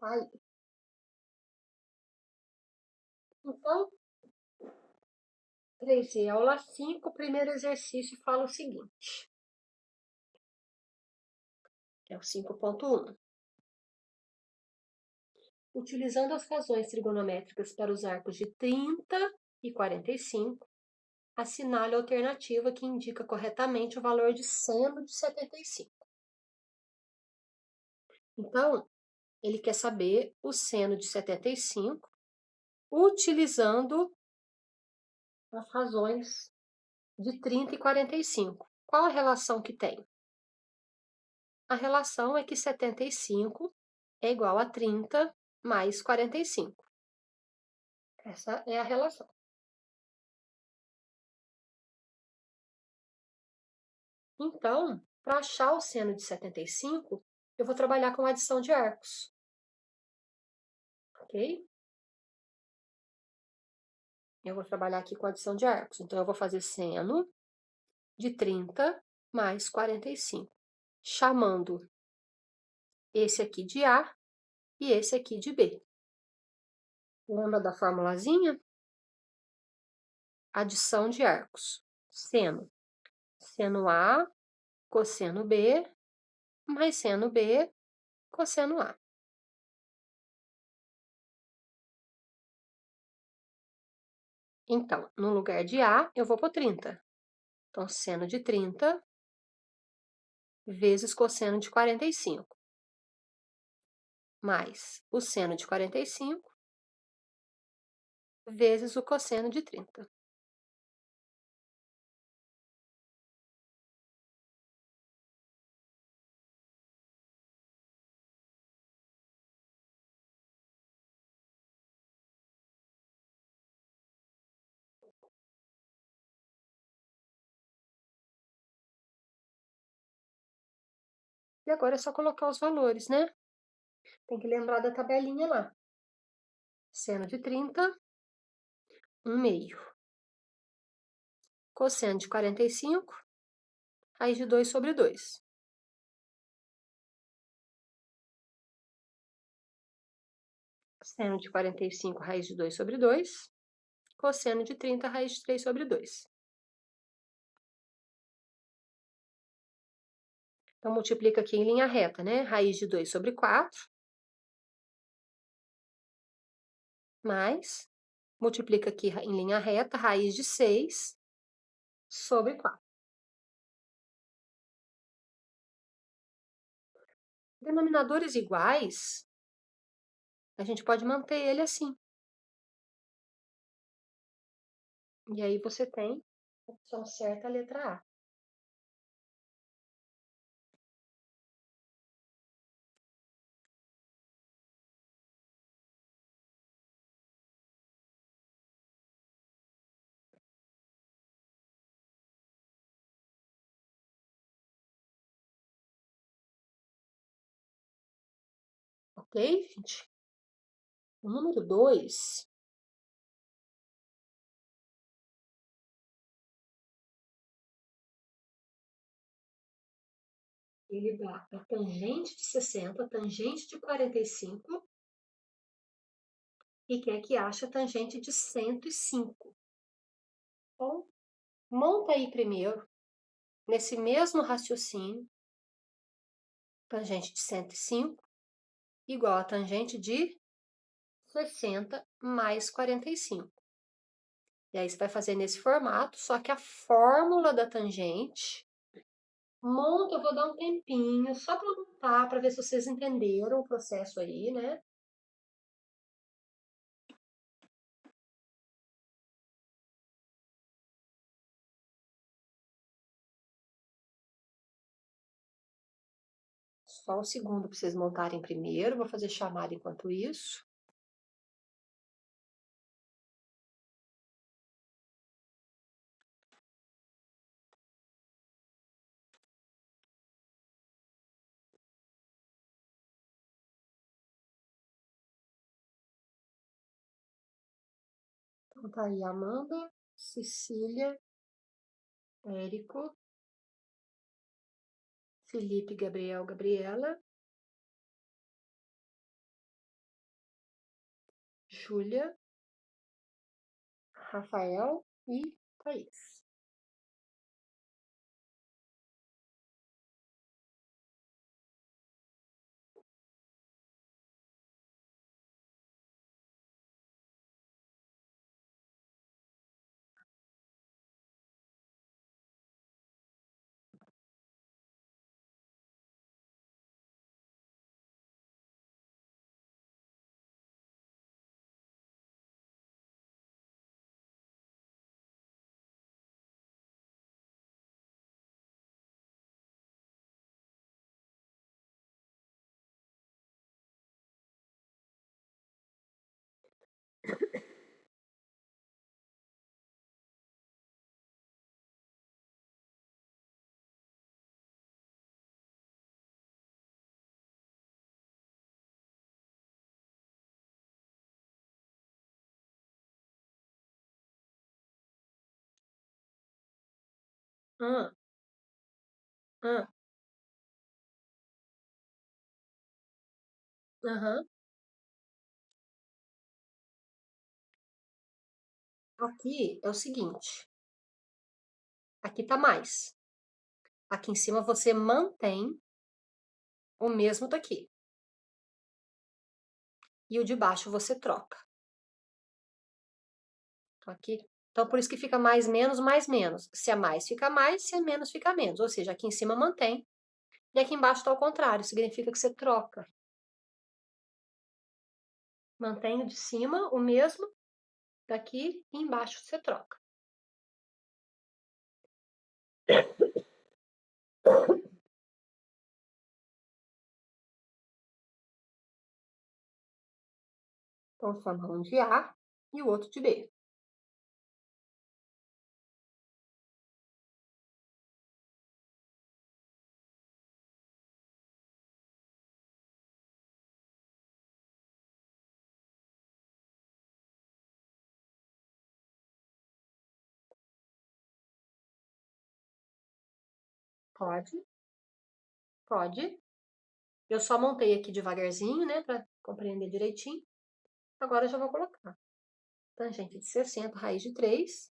Aí. Então, 3D, aula 5, primeiro exercício, fala o seguinte. É o 5.1. Utilizando as razões trigonométricas para os arcos de 30 e 45, assinale a alternativa que indica corretamente o valor de seno de 75. Então, ele quer saber o seno de 75 utilizando as razões de 30 e 45. Qual a relação que tem? A relação é que 75 é igual a 30 mais 45. Essa é a relação. Então, para achar o seno de 75, eu vou trabalhar com adição de arcos. Ok? Eu vou trabalhar aqui com adição de arcos. Então, eu vou fazer seno de 30 mais 45, chamando esse aqui de A e esse aqui de B. Lembra da formulazinha? Adição de arcos. Seno. Seno A, cosseno B, mais seno B, cosseno A. Então, no lugar de A, eu vou pôr 30. Então, seno de 30 vezes cosseno de 45. Mais o seno de 45 vezes o cosseno de 30. E agora é só colocar os valores, né? Tem que lembrar da tabelinha lá. Seno de 30, 1/2. Cosseno de 45, raiz de 2 sobre 2. Seno de 45, raiz de 2 sobre 2. Cosseno de 30, raiz de 3 sobre 2. Então, multiplica aqui em linha reta, né? Raiz de 2 sobre 4. Mais, multiplica aqui em linha reta, raiz de 6 sobre 4. Denominadores iguais, a gente pode manter ele assim. E aí você tem a opção certa, a letra A. Ok, gente? O número 2, ele dá a tangente de 60, a tangente de 45, e quer que ache a tangente de 105. Então, monta aí primeiro, nesse mesmo raciocínio, tangente de 105 igual a tangente de 60 mais 45. E aí você vai fazer nesse formato, só que a fórmula da tangente, monta, eu vou dar um tempinho só para montar, para ver se vocês entenderam o processo aí, né? Só um segundo para vocês montarem primeiro, vou fazer chamada enquanto isso. Então tá aí Amanda, Cecília, Érico, Felipe, Gabriel, Gabriela, Júlia, Rafael e Thaís. Ah, ah, aham. Aqui é o seguinte, aqui tá mais. Aqui em cima você mantém o mesmo daqui. E o de baixo você troca. Então, aqui, então, por isso que fica mais, menos, mais, menos. Se é mais, fica mais, se é menos, fica menos. Ou seja, aqui em cima mantém, e aqui embaixo está ao contrário, significa que você troca. Mantém o de cima, o mesmo, daqui e embaixo você troca. Então, forma um de A e o outro de B. Pode, pode. Eu só montei aqui devagarzinho, né, para compreender direitinho. Agora eu já vou colocar. Tangente de 60, raiz de 3.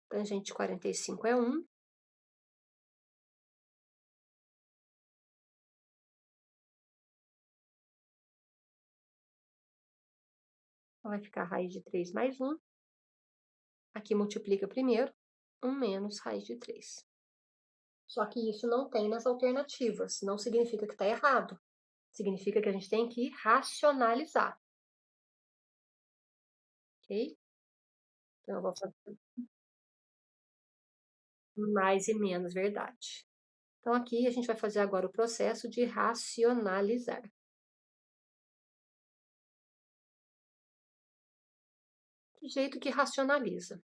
Tangente de 45 é 1. Então, vai ficar raiz de 3 mais 1. Aqui multiplica primeiro. 1 menos raiz de 3. Só que isso não tem nas alternativas. Não significa que está errado. Significa que a gente tem que racionalizar. Ok? Então, eu vou fazer mais e menos, verdade. Então, aqui a gente vai fazer agora o processo de racionalizar. Que jeito que racionaliza?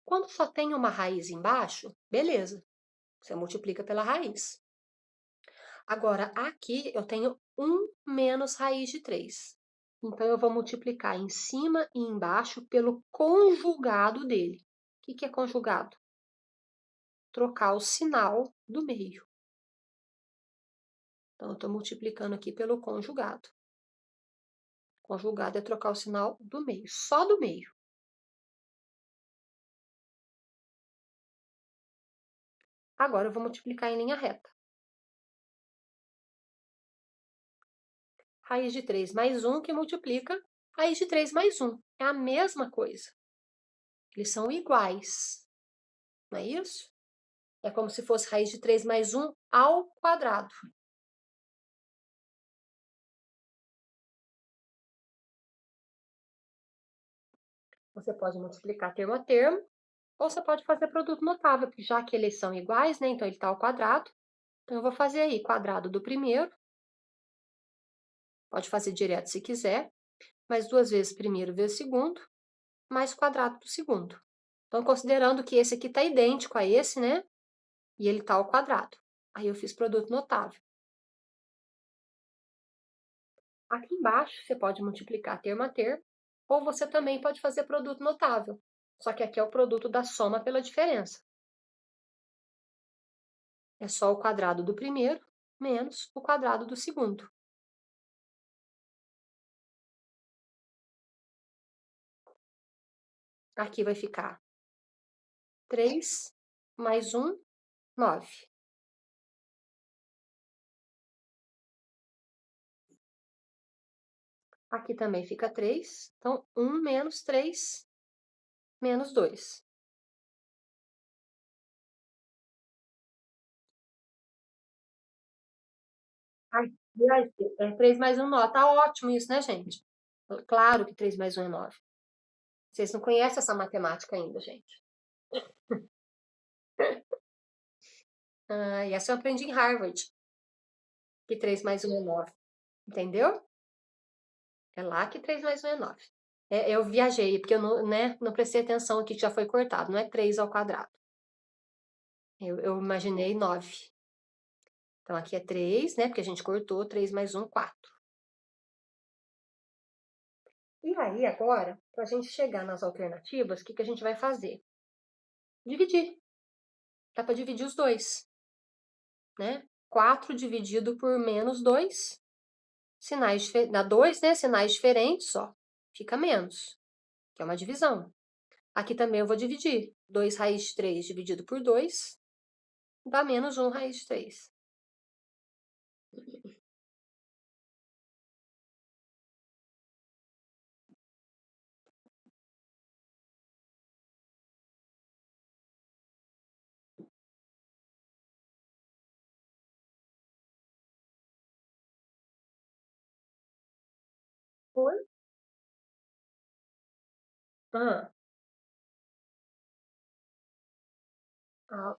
Quando só tem uma raiz embaixo, beleza. Você multiplica pela raiz. Agora, aqui eu tenho 1 menos raiz de 3. Então, eu vou multiplicar em cima e embaixo pelo conjugado dele. O que é conjugado? Trocar o sinal do meio. Então, eu estou multiplicando aqui pelo conjugado. Conjugado é trocar o sinal do meio, só do meio. Agora, eu vou multiplicar em linha reta. Raiz de 3 mais 1 que multiplica raiz de 3 mais 1. É a mesma coisa. Eles são iguais. Não é isso? É como se fosse raiz de 3 mais 1 ao quadrado. Você pode multiplicar termo a termo, ou você pode fazer produto notável, porque já que eles são iguais, né? Então, ele está ao quadrado. Então, eu vou fazer aí quadrado do primeiro. Pode fazer direto se quiser. Mais 2 vezes primeiro vezes segundo, mais quadrado do segundo. Então, considerando que esse aqui está idêntico a esse, né? E ele está ao quadrado. Aí, eu fiz produto notável. Aqui embaixo, você pode multiplicar termo a termo, ou você também pode fazer produto notável. Só que aqui é o produto da soma pela diferença. É só o quadrado do primeiro menos o quadrado do segundo. Aqui vai ficar 3 mais 1, 9. Aqui também fica 3. Então, 1 menos 3, menos 2. Ai, é 3 mais 1, 9. Tá ótimo isso, né, gente? Claro que 3 mais 1 é 9. Vocês não conhecem essa matemática ainda, gente. Ah, e essa eu aprendi em Harvard, que 3 mais 1 é 9. Entendeu? É lá que 3 mais 1 é 9. É, eu viajei, porque eu não, né, não prestei atenção aqui que já foi cortado. Não é 3 ao quadrado. Eu imaginei 9. Então, aqui é 3, né? Porque a gente cortou 3 mais 1, 4. E aí, agora, para a gente chegar nas alternativas, o que a gente vai fazer? Dividir. Dá para dividir os dois, né? 4 dividido por menos 2, sinais dá 2, né? Sinais diferentes, ó, fica menos, que é uma divisão. Aqui também eu vou dividir. 2 raiz de 3 dividido por 2 dá menos 1 raiz de 3. Foi? Ah, ah,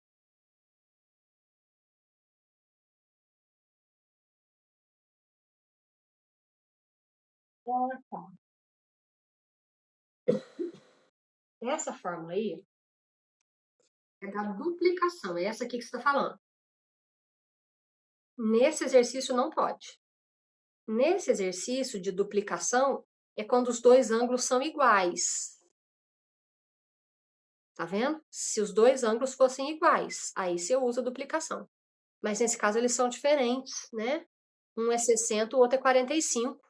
tá. Essa fórmula aí é da duplicação, é essa aqui que você está falando. Nesse exercício não pode. Nesse exercício de duplicação é quando os dois ângulos são iguais. Tá vendo? Se os dois ângulos fossem iguais, aí você usa duplicação. Mas nesse caso eles são diferentes, né? Um é 60, o outro é 45.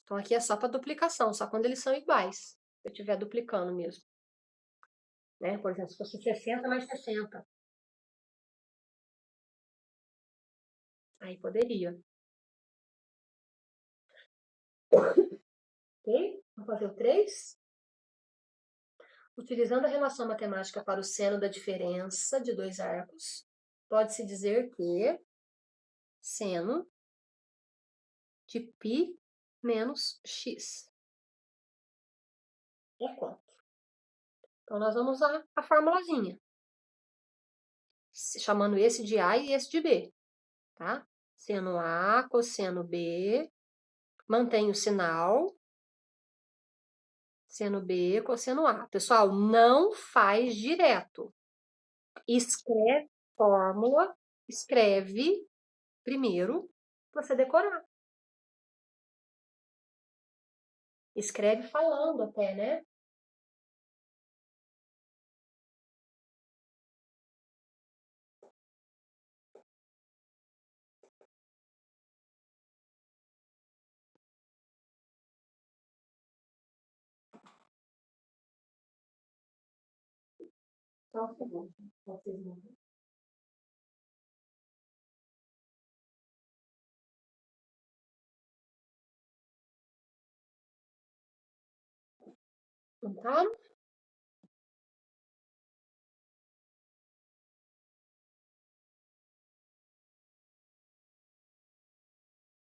Então aqui é só para duplicação, só quando eles são iguais. Se eu estiver duplicando mesmo. Né? Por exemplo, se fosse 60 mais 60. Aí poderia. Ok? Vamos fazer o 3. Utilizando a relação matemática para o seno da diferença de dois arcos, pode-se dizer que seno de π menos x é quanto? Então, nós vamos usar a formulazinha, chamando esse de A e esse de B, tá? Seno A, cosseno B, mantém o sinal, seno B, cosseno A. Pessoal, não faz direto. Escreve fórmula, escreve primeiro, para você decorar. Escreve falando até, né? Só um segundo. Vocês não. Notaram?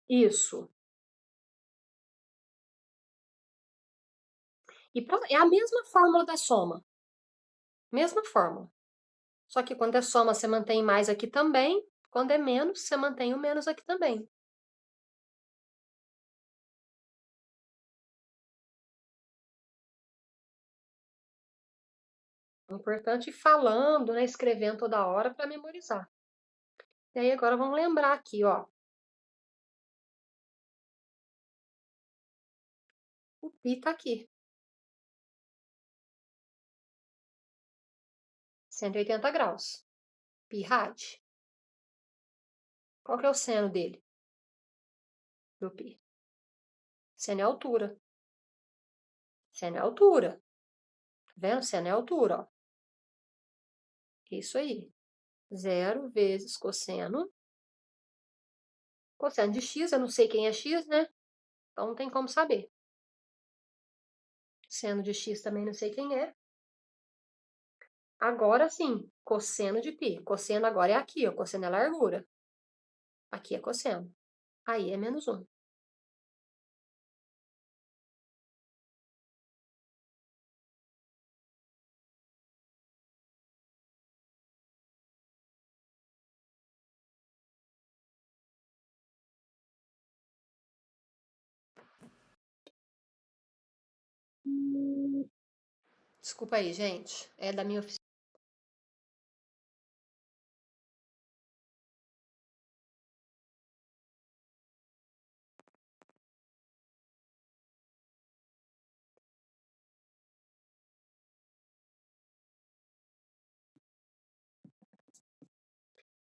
Isso. E é a mesma fórmula da soma. Mesma fórmula. Só que quando é soma, você mantém mais aqui também. Quando é menos, você mantém o menos aqui também. É importante ir falando, né? Escrevendo toda hora para memorizar. E aí agora vamos lembrar aqui, ó. O pi tá aqui. 180 graus. Pi rad. Qual que é o seno dele? Do pi. Seno é a altura. Seno é altura. Tá vendo? Seno é altura, ó. Isso aí. 0 vezes cosseno. Cosseno de x, eu não sei quem é x, né? Então não tem como saber. Seno de x também não sei quem é. Agora sim, cosseno de π. Cosseno agora é aqui, ó. Cosseno é largura. Aqui é cosseno. Aí é menos 1. Desculpa aí, gente. É da minha oficina.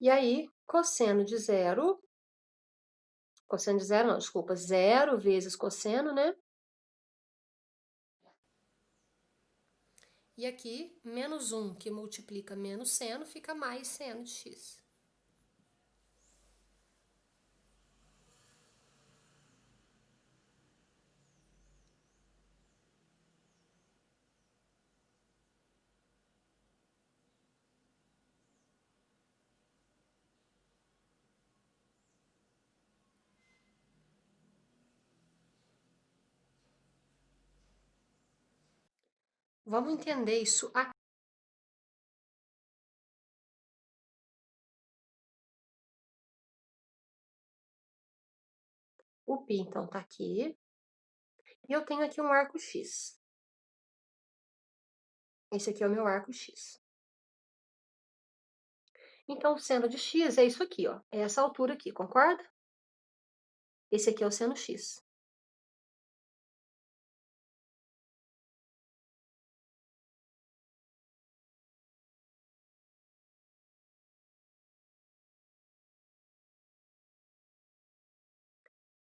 E aí, cosseno de zero. Cosseno de zero, não, desculpa. 0 vezes cosseno, né? E aqui, menos 1, que multiplica menos seno, fica mais seno de x. Vamos entender isso aqui. O π, então, tá aqui. E eu tenho aqui um arco x. Esse aqui é o meu arco x. Então, o seno de x é isso aqui, ó. É essa altura aqui, concorda? Esse aqui é o seno x.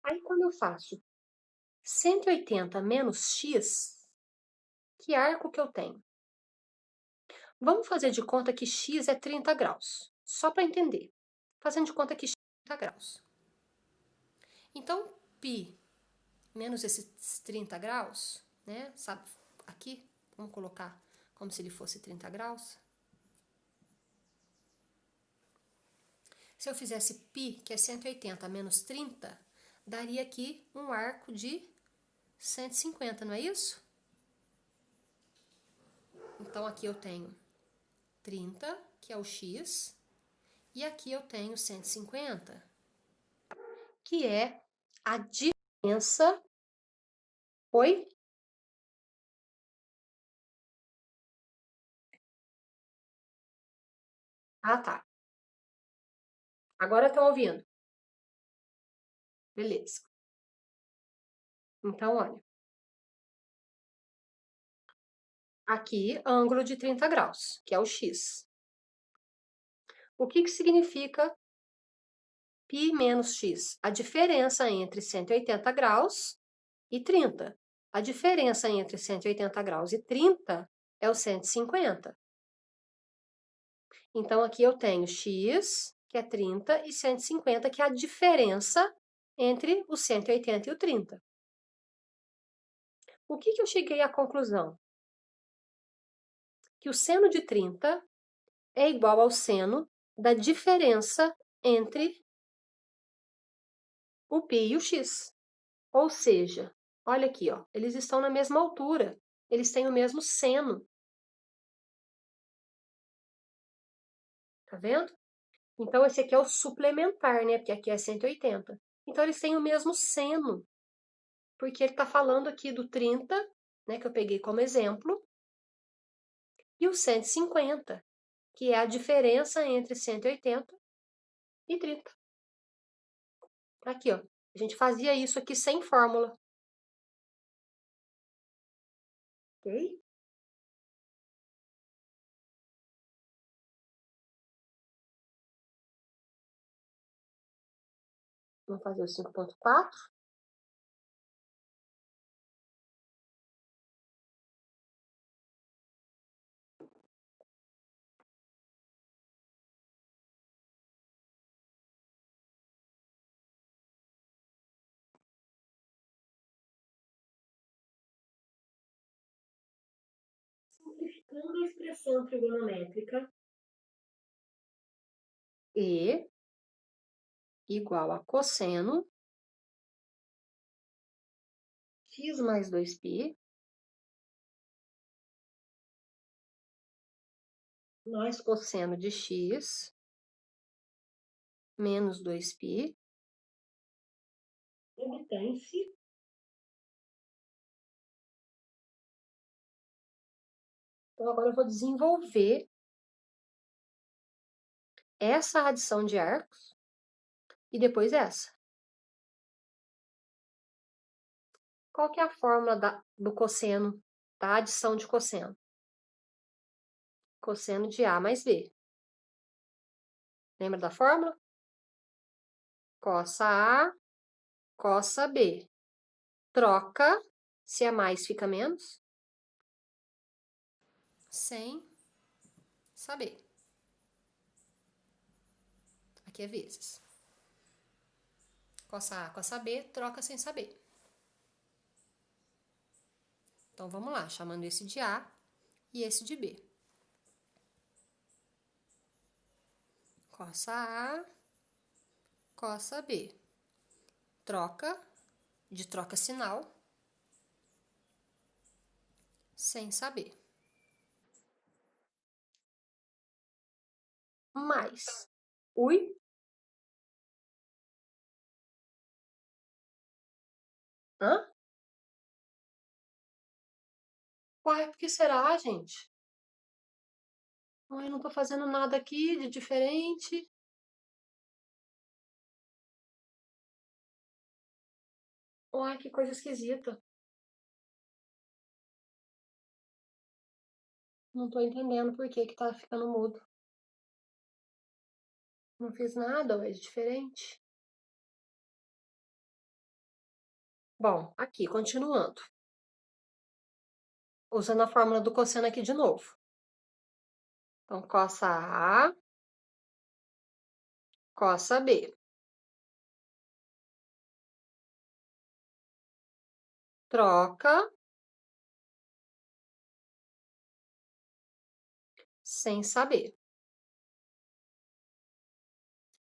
Aí, quando eu faço 180 menos x, que arco que eu tenho? Vamos fazer de conta que x é 30 graus, só para entender. Fazendo de conta que x é 30 graus. Então, π menos esses 30 graus, né? Sabe, aqui, vamos colocar como se ele fosse 30 graus. Se eu fizesse π, que é 180 menos 30, daria aqui um arco de 150, não é isso? Então, aqui eu tenho 30, que é o x, e aqui eu tenho 150, que é a diferença. Oi? Ah, tá. Agora estão ouvindo? Beleza. Então, olha. Aqui, ângulo de 30 graus, que é o x. O que significa π menos x? A diferença entre 180 graus e 30. A diferença entre 180 graus e 30 é o 150. Então, aqui eu tenho x, que é 30, e 150, que é a diferença entre o 180 e o 30. O que eu cheguei à conclusão? Que o seno de 30 é igual ao seno da diferença entre o π e o x. Ou seja, olha aqui, ó, eles estão na mesma altura, eles têm o mesmo seno. Tá vendo? Então, esse aqui é o suplementar, né? Porque aqui é 180. Então, eles têm o mesmo seno. Porque ele está falando aqui do 30, né? Que eu peguei como exemplo. E o 150, que é a diferença entre 180 e 30. Aqui, ó. A gente fazia isso aqui sem fórmula. Ok? Vamos fazer o 5.4. Colocando a expressão trigonométrica E igual a cosseno x mais 2π mais cosseno de x menos 2π obtém-se Então, agora eu vou desenvolver essa adição de arcos e depois essa. Qual que é a fórmula do cosseno, da adição de cosseno? Cosseno de A mais B. Lembra da fórmula? Cossa A, cossa B. Troca, se é mais, fica menos. Sem saber. Aqui é vezes. Cossa A, cossa B, troca sem saber. Então, vamos lá, chamando esse de A e esse de B. Cossa A, cossa B. Troca, de troca sinal, sem saber. Mais. Ui. Hã? Uai, por que será, gente? Uai, eu não tô fazendo nada aqui de diferente. Uai, que coisa esquisita. Não tô entendendo por que que tá ficando mudo. Não fiz nada, ué, de diferente. Bom, aqui, continuando. Usando a fórmula do cosseno aqui de novo. Então, cossa A, cossa B. Troca, sem saber.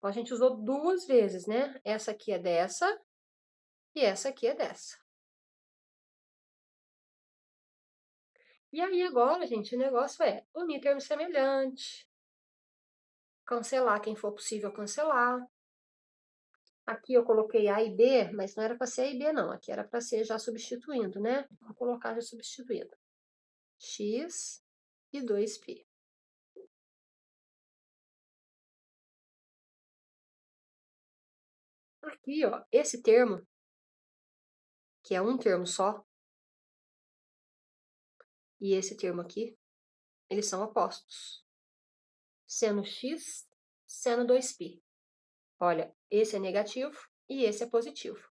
Então, a gente usou duas vezes, né? Essa aqui é dessa e essa aqui é dessa. E aí, agora, gente, o negócio é unir termo semelhante, cancelar quem for possível cancelar. Aqui eu coloquei A e B, mas não era para ser A e B, não. Aqui era para ser já substituindo, né? Vou colocar já substituindo. X e 2π. Aqui, ó, esse termo, que é um termo só, e esse termo aqui, eles são opostos. Seno x, seno 2π. Olha, esse é negativo e esse é positivo.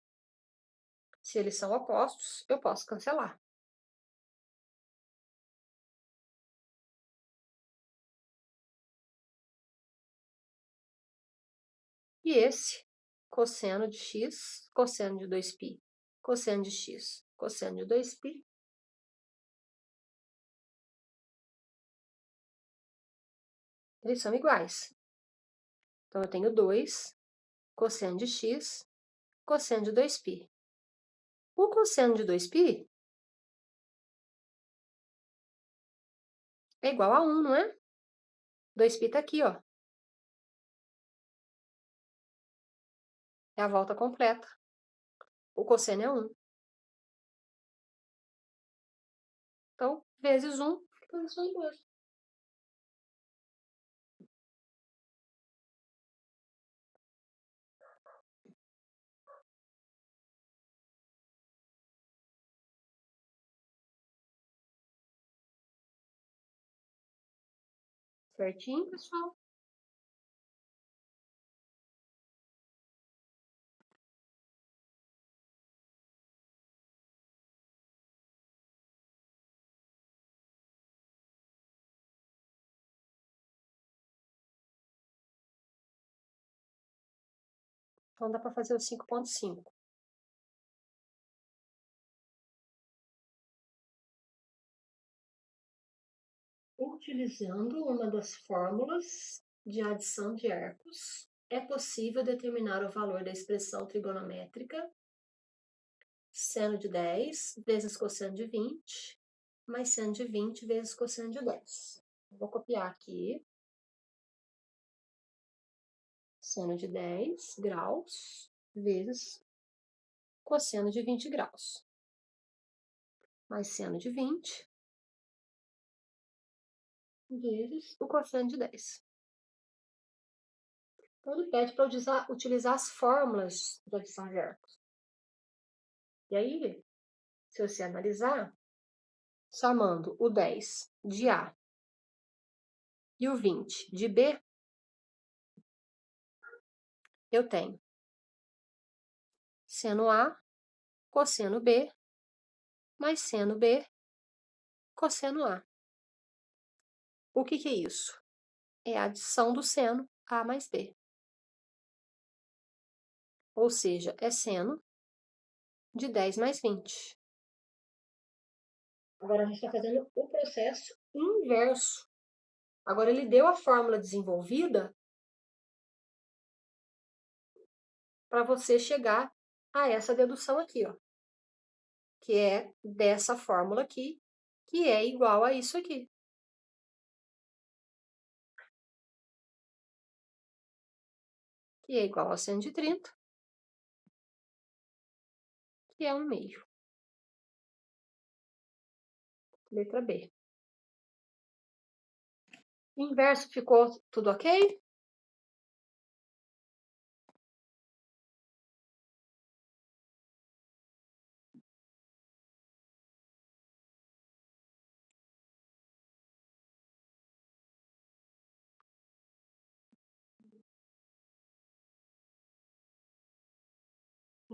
Se eles são opostos, eu posso cancelar. E esse, cosseno de x, cosseno de 2π, cosseno de x, cosseno de 2π, eles são iguais. Então, eu tenho 2 cosseno de x, cosseno de 2π. O cosseno de 2π é igual a 1, não é? 2π tá aqui, ó. É a volta completa. O cosseno é 1. Então, vezes 1, fica isso aí mesmo. Certinho, pessoal? Então, dá para fazer o 5,5. Utilizando uma das fórmulas de adição de arcos, é possível determinar o valor da expressão trigonométrica seno de 10 vezes cosseno de 20, mais seno de 20 vezes cosseno de 10. Vou copiar aqui. Seno de 10 graus vezes cosseno de 20 graus. Mais seno de 20 vezes o cosseno de 10. Então, ele pede para utilizar as fórmulas de adição de arcos. E aí, se você analisar, chamando o 10 de A e o 20 de B, eu tenho seno A, cosseno B, mais seno B, cosseno A. O que é isso? É a adição do seno A mais B. Ou seja, é seno de 10 mais 20. Agora, a gente está fazendo o processo inverso. Agora, ele deu a fórmula desenvolvida para você chegar a essa dedução aqui, ó. Que é dessa fórmula aqui, que é igual a isso aqui. Que é igual a 130, que é 1/2. Letra B. Inverso ficou tudo ok?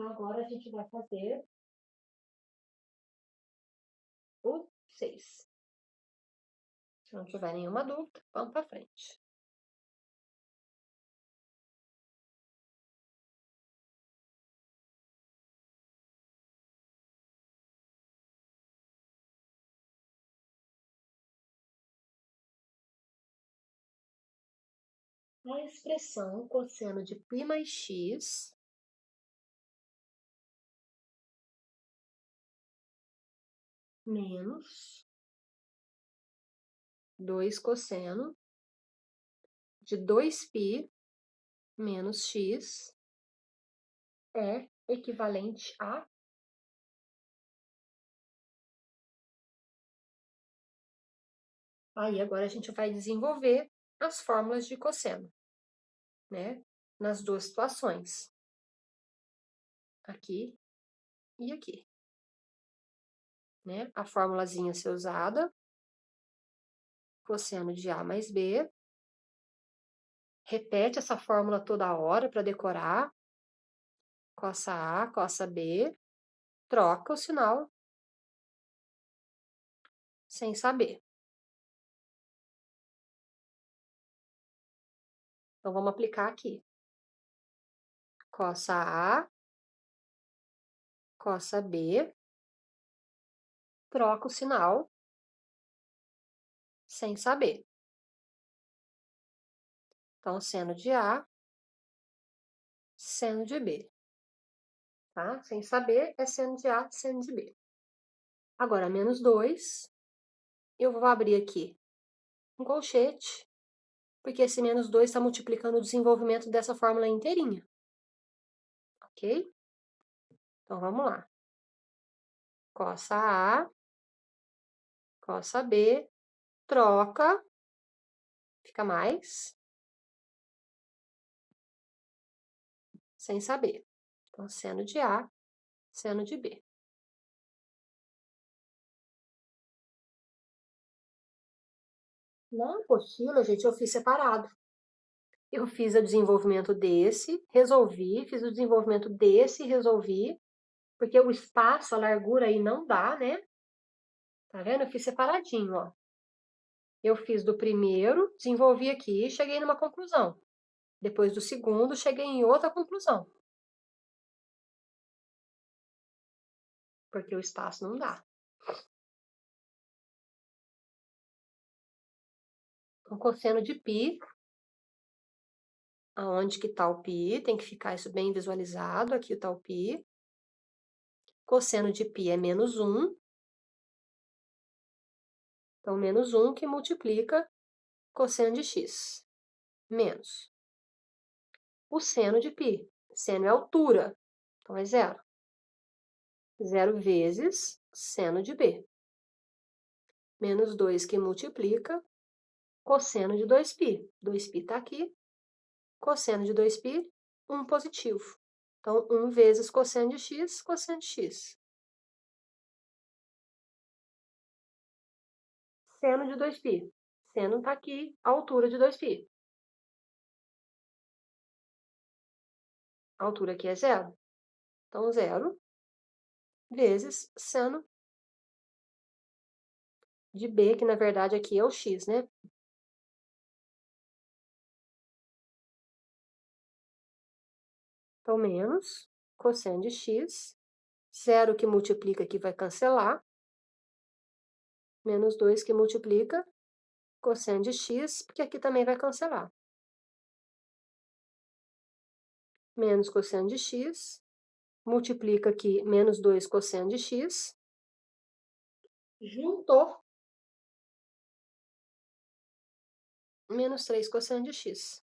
Agora a gente vai fazer o 6. Se não tiver nenhuma dúvida, vamos para frente. A expressão cosseno de π mais x menos 2 cosseno de 2π menos x é equivalente a... Aí, agora a gente vai desenvolver as fórmulas de cosseno, né? Nas duas situações. Aqui e aqui. Né? A formulazinha a ser usada. Cosseno de A mais B. Repete essa fórmula toda hora para decorar. Cossa A, cossa B. Troca o sinal sem saber. Então, vamos aplicar aqui. Cossa A, cossa B. Troca o sinal sem saber. Então, seno de A, seno de B. Tá? Sem saber, é seno de A, seno de B. Agora, menos 2, eu vou abrir aqui um colchete, porque esse menos 2 está multiplicando o desenvolvimento dessa fórmula inteirinha. Ok? Então, vamos lá. Cossa A, cossa B, troca, fica mais, sem saber. Então, seno de A, seno de B. Na apostila, gente, eu fiz separado. Eu fiz o desenvolvimento desse, resolvi, fiz o desenvolvimento desse, resolvi, porque o espaço, a largura aí não dá, né? Tá vendo? Eu fiz separadinho, ó. Eu fiz do primeiro, desenvolvi aqui e cheguei numa conclusão. Depois do segundo, cheguei em outra conclusão. Porque o espaço não dá. O cosseno de π, aonde que está o π, tem que ficar isso bem visualizado, aqui está o π. Cosseno de π é menos 1. Então, menos 1 que multiplica cosseno de x, menos o seno de π. Seno é altura, então é zero. Zero vezes seno de b. Menos 2 que multiplica cosseno de 2π. 2π está aqui. Cosseno de 2π, 1 positivo. Então, 1 vezes cosseno de x, cosseno de x. Seno de 2π. Seno está aqui, altura de 2π. A altura aqui é zero. Então, zero vezes seno de b, que na verdade aqui é o x, né? Então, menos cosseno de x. Zero que multiplica aqui vai cancelar. Menos 2 que multiplica cosseno de x, porque aqui também vai cancelar. Menos cosseno de x. Multiplica aqui menos 2 cosseno de x. Juntou. Menos 3 cosseno de x.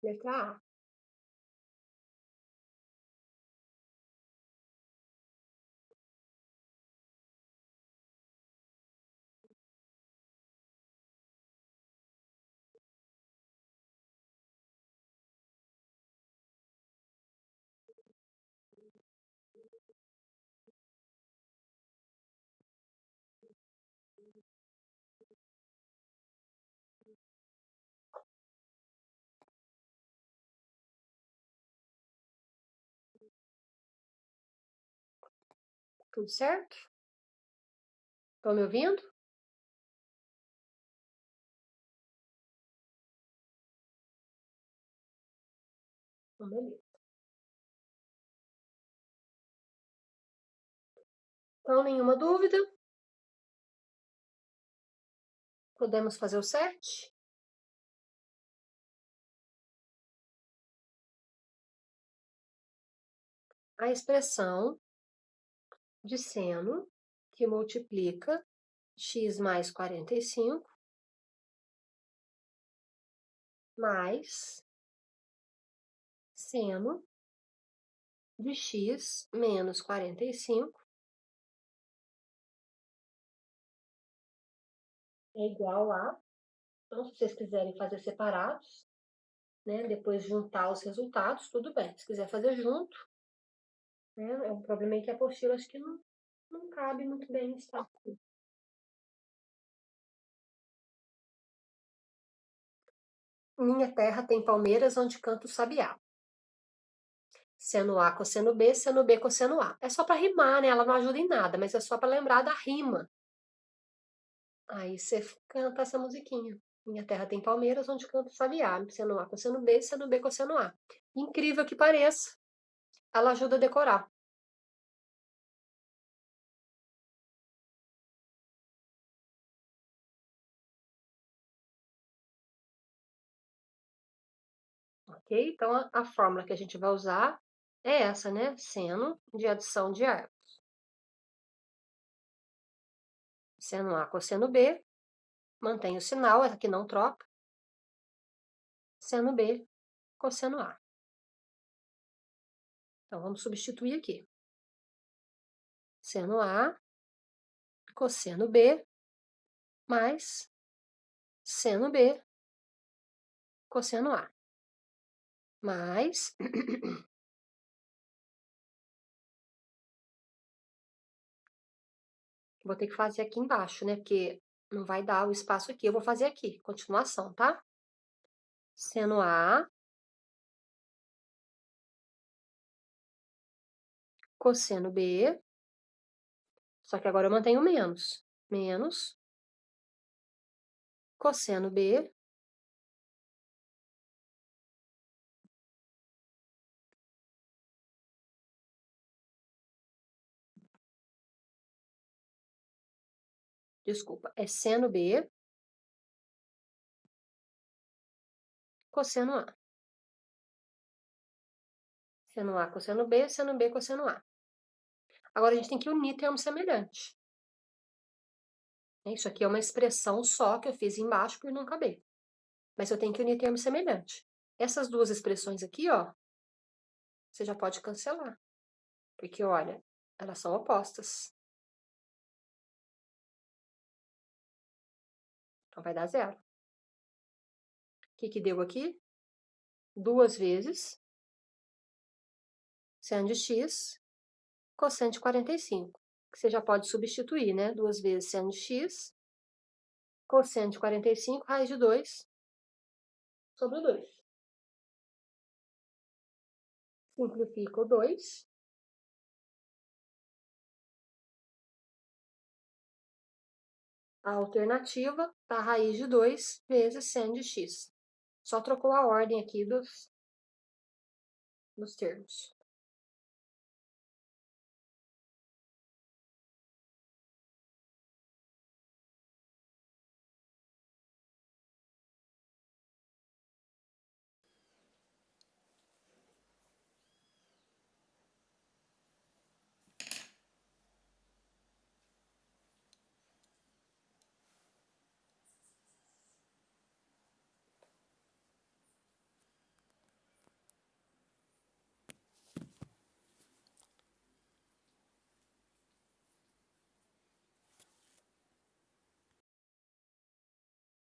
Letra A. Tudo certo? Estão me ouvindo? Então, beleza. Então, nenhuma dúvida? Podemos fazer o 7? A expressão de seno que multiplica x mais 45 mais seno de x menos 45 é igual a... Então, se vocês quiserem fazer separados, né, depois juntar os resultados, tudo bem. Se quiser fazer junto, né, é um problema aí que a apostila acho que não cabe muito bem nesse aqui. Minha terra tem palmeiras onde canta o sabiá. Seno A, cosseno B, seno B, cosseno A. É só para rimar, né? Ela não ajuda em nada, mas é só para lembrar da rima. Aí você canta essa musiquinha. Minha terra tem palmeiras onde canta o sabiá. Seno A, cosseno B, cosseno A. Incrível que pareça, ela ajuda a decorar. Ok? Então, a fórmula que a gente vai usar é essa, né? Seno de adição de árvores. Seno A, cosseno B, mantém o sinal, aqui não troca. Seno B, cosseno A. Então, vamos substituir aqui. Seno A, cosseno B, mais seno B, cosseno A. Mais... Vou ter que fazer aqui embaixo, né? Porque não vai dar o espaço aqui. Eu vou fazer aqui, continuação, tá? Seno A, cosseno B, só que agora eu mantenho menos. Menos cosseno B, desculpa, é seno B cosseno A. Seno A, cosseno B, seno B, cosseno A. Agora, a gente tem que unir termo semelhante. Isso aqui é uma expressão só que eu fiz embaixo por não caber. Mas eu tenho que unir termo semelhante. Essas duas expressões aqui, ó, você já pode cancelar. Porque, olha, elas são opostas. Então, vai dar zero. O que deu aqui? 2 vezes seno de x cosseno de 45. Que você já pode substituir, né? 2 vezes seno de x cosseno de 45, raiz de 2 sobre 2. Simplifica o 2. A alternativa tá a raiz de 2 vezes seno de x. Só trocou a ordem aqui dos termos.